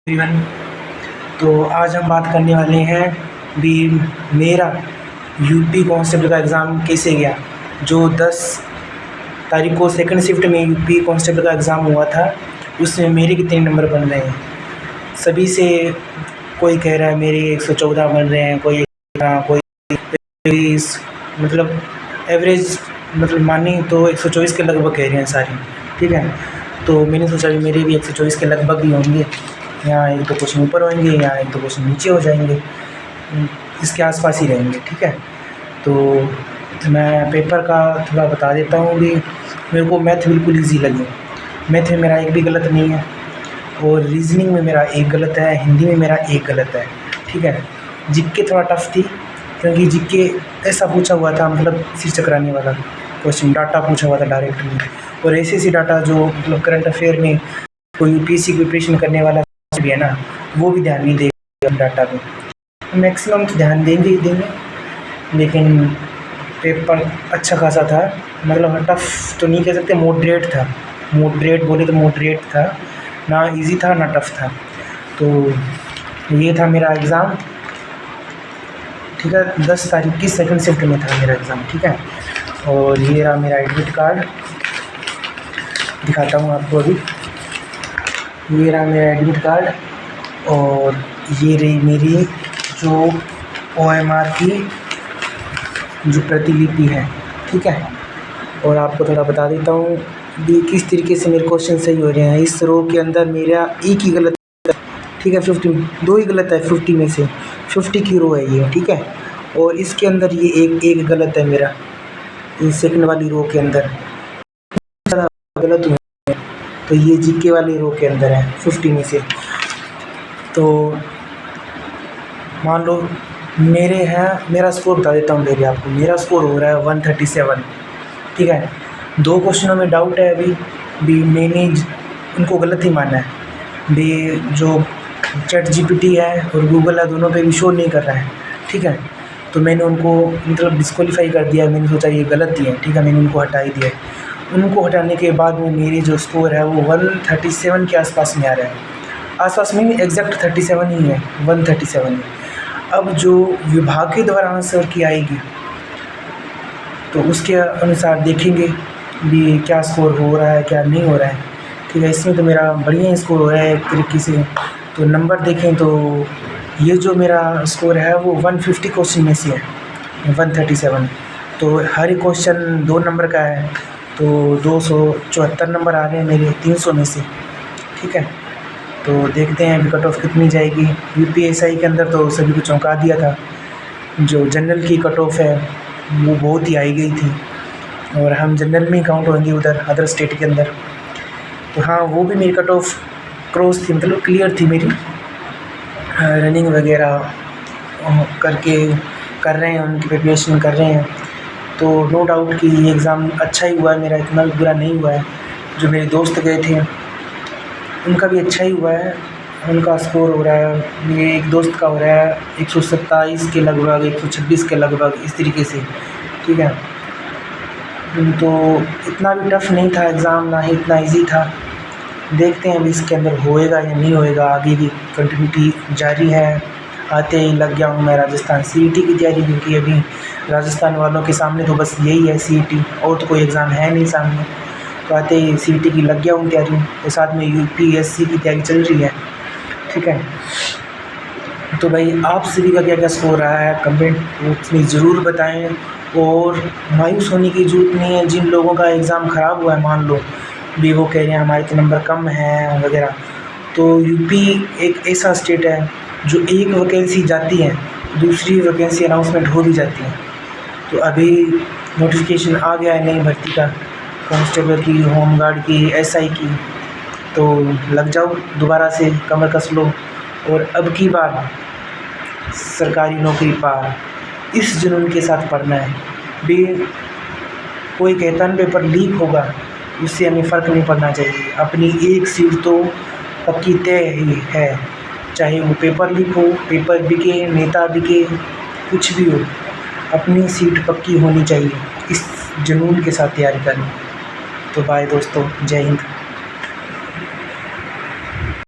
Everyone. तो आज हम बात करने वाले हैं भी मेरा यूपी कांस्टेबल का एग्ज़ाम कैसे गया। जो 10 तारीख को सेकंड शिफ्ट में यूपी कांस्टेबल का एग्ज़ाम हुआ था, उसमें मेरे कितने नंबर बन रहे हैं। सभी से कोई कह रहा है मेरे 114 बन रहे हैं, कोई 20, मतलब एवरेज मतलब मानी तो 124 के लगभग कह रहे हैं सारी। ठीक है, तो मैंने सोचा कि मेरे भी 124 के लगभग ही होंगे, यहाँ एक दो क्वेश्चन ऊपर होंगे, यहाँ एक दो क्वेश्चन नीचे हो जाएंगे, इसके आसपास ही रहेंगे। ठीक है, तो मैं पेपर का थोड़ा बता देता हूँ भी। मेरे को मैथ बिल्कुल इजी लगी। मैथ में मेरा एक भी गलत नहीं है, और रीजनिंग में मेरा एक गलत है, हिंदी में मेरा एक गलत है। ठीक है, जीके थोड़ा टफ थी, क्योंकि जीके ऐसा पूछा हुआ था, मतलब सिर चकराने वाला क्वेश्चन, डाटा पूछा हुआ था डायरेक्टली, और ऐसी डाटा जो मतलब करंट अफेयर में कोई यूपीएससी की प्रिपरेशन करने वाला भी है ना, वो भी ध्यान नहीं देगा डाटा पे। मैक्सिमम तो ध्यान देंगे ही देंगे, लेकिन पेपर अच्छा खासा था। मतलब टफ तो नहीं कह सकते, मॉडरेट था। मॉडरेट बोले तो मॉडरेट था, ना इजी था ना टफ था। तो ये था मेरा एग्ज़ाम। ठीक है, 10 तारीख की सेकंड शिफ्ट में था मेरा एग्ज़ाम। ठीक है, और ये रहा मेरा एडमिट कार्ड, दिखाता हूँ आपको अभी। ये रहा मेरा एडमिट कार्ड, और ये रही मेरी जो OMR की जो प्रतिलिपि है। ठीक है, और आपको थोड़ा बता देता हूँ भी किस तरीके से मेरे क्वेश्चन सही हो रहे हैं। इस रो के अंदर मेरा एक ही गलत है। ठीक है, 2 ही गलत है 50 में से। 50 की रो है ये। ठीक है, और इसके अंदर ये एक गलत है मेरा, इस सेकंड वाली रो के अंदर गलत हुए। तो ये जीके वाली रो के अंदर है 50 में से। तो मान लो मेरा स्कोर बता देता हूँ मेरे आपको। मेरा स्कोर हो रहा है 137। ठीक है, 2 क्वेश्चनों में डाउट है अभी भी, मैंने उनको गलत ही माना है भी। जो ChatGPT है और गूगल है, दोनों पे भी शो नहीं कर रहा है। ठीक है, तो मैंने उनको मतलब डिस्क्वालीफाई कर दिया। मैंने सोचा ये गलत ही है। ठीक है, मैंने उनको हटा ही दिया। उनको हटाने के बाद में मेरी जो स्कोर है वो 137 के आसपास में आ रहा है। आसपास में एग्जैक्ट 37 ही है, 137 है। अब जो विभाग के द्वारा आंसर की आएगी, तो उसके अनुसार देखेंगे भी क्या स्कोर हो रहा है क्या नहीं हो रहा है। ठीक है, इसमें तो मेरा बढ़िया स्कोर हो रहा है एक तरीके से। तो नंबर देखें तो ये जो मेरा स्कोर है वो 150 क्वेश्चन में से है 137। तो हर एक क्वेश्चन 2 नंबर का है, तो 274 नंबर आ रहे हैं मेरे 300 में से। ठीक है, तो देखते हैं अभी कट ऑफ कितनी जाएगी। यूपीएसआई के अंदर तो सभी को चौंका दिया था। जो जनरल की कट ऑफ है वो बहुत ही आई गई थी, और हम जनरल में ही काउंट होंगे उधर अदर स्टेट के अंदर। तो हाँ, वो भी मेरी कट ऑफ क्रॉस थी, मतलब क्लियर थी मेरी। रनिंग वगैरह कर रहे हैं, उनकी प्रिपरेशन कर रहे हैं। तो नो डाउट कि ये एग्ज़ाम अच्छा ही हुआ है मेरा, इतना भी बुरा नहीं हुआ है। जो मेरे दोस्त गए थे उनका भी अच्छा ही हुआ है। उनका स्कोर हो रहा है, मेरे एक दोस्त का हो रहा है 127 के लगभग, 126 के लगभग, इस तरीके से। ठीक है, तो इतना भी टफ नहीं था एग्ज़ाम, ना ही इतना इजी था। देखते हैं अभी इसके अंदर होएगा या नहीं होएगा। आगे भी कंटिन्यूटी जारी है। आते ही लग गया हूँ मैं राजस्थान CET की तैयारी, क्योंकि अभी राजस्थान वालों के सामने तो बस यही है CET, और तो कोई एग्ज़ाम है नहीं सामने। तो आते ही CET की लग गया हूँ तैयारी, तो साथ में UPSC की तैयारी चल रही है। ठीक है, तो भाई आप सभी का क्या क्या स्कोर रहा है कमेंट बॉक्स में ज़रूर बताएं। और मायूस होने की ज़रूरत नहीं है। जिन लोगों का एग्ज़ाम ख़राब हुआ है, मान लो भी वो कह रहे हैं हमारे तो नंबर कम है वगैरह, तो यूपी एक ऐसा स्टेट है जो एक वैकेंसी जाती है, दूसरी वैकेंसी अनाउंसमेंट हो भी जाती है। तो अभी नोटिफिकेशन आ गया है नई भर्ती का, कांस्टेबल की, होमगार्ड की, SI की। तो लग जाओ, दोबारा से कमर कस लो, और अब की बार सरकारी नौकरी पार, इस जुनून के साथ पढ़ना है भी। कोई कहता है पेपर लीक होगा, उससे हमें फ़र्क नहीं पड़ना चाहिए। अपनी एक सीट तो पक्की तय ही है, चाहे वो पेपर लीक हो, पेपर बिके, नेता बिके, कुछ भी हो, अपनी सीट पक्की होनी चाहिए। इस जुनून के साथ तैयारी करनी। तो बाय दोस्तों, जय हिंद।